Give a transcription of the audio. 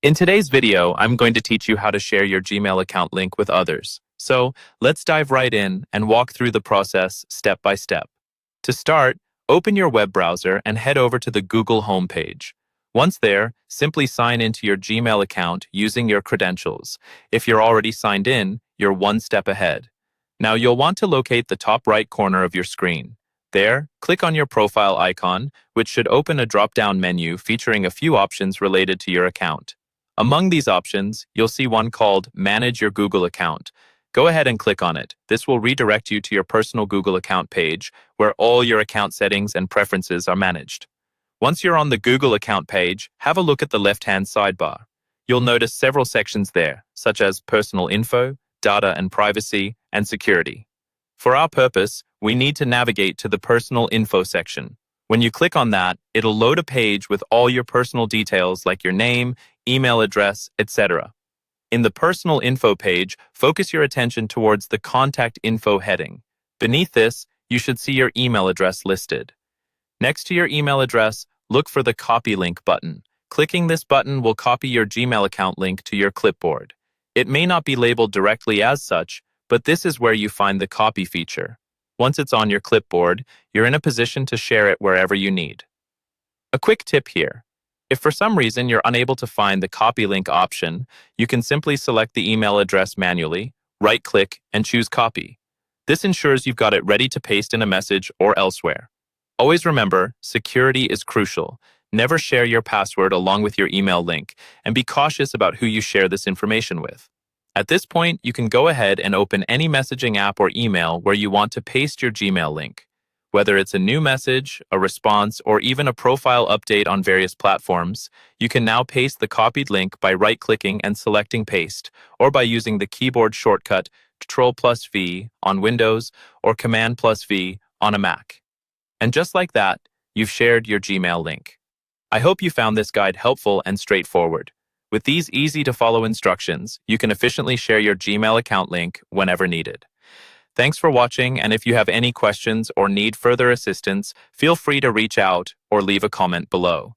In today's video, I'm going to teach you how to share your Gmail account link with others. So let's dive right in and walk through the process step by step. To start, open your web browser and head over to the Google homepage. Once there, simply sign into your Gmail account using your credentials. If you're already signed in, you're one step ahead. Now you'll want to locate the top right corner of your screen. There, click on your profile icon, which should open a drop-down menu featuring a few options related to your account. Among these options, you'll see one called Manage Your Google Account. Go ahead and click on it. This will redirect you to your personal Google account page, where all your account settings and preferences are managed. Once you're on the Google account page, have a look at the left-hand sidebar. You'll notice several sections there, such as Personal Info, Data and Privacy, and Security. For our purpose, we need to navigate to the Personal Info section. When you click on that, it'll load a page with all your personal details like your name, email address, etc. In the Personal Info page, focus your attention towards the Contact Info heading. Beneath this, you should see your email address listed. Next to your email address, look for the Copy Link button. Clicking this button will copy your Gmail account link to your clipboard. It may not be labeled directly as such, but this is where you find the copy feature. Once it's on your clipboard, you're in a position to share it wherever you need. A quick tip here. If for some reason you're unable to find the copy link option, you can simply select the email address manually, right-click, and choose copy. This ensures you've got it ready to paste in a message or elsewhere. Always remember, security is crucial. Never share your password along with your email link, and be cautious about who you share this information with. At this point, you can go ahead and open any messaging app or email where you want to paste your Gmail link. Whether it's a new message, a response, or even a profile update on various platforms, you can now paste the copied link by right-clicking and selecting Paste, or by using the keyboard shortcut Ctrl+V on Windows or Command+V on a Mac. And just like that, you've shared your Gmail link. I hope you found this guide helpful and straightforward. With these easy-to-follow instructions, you can efficiently share your Gmail account link whenever needed. Thanks for watching, and if you have any questions or need further assistance, feel free to reach out or leave a comment below.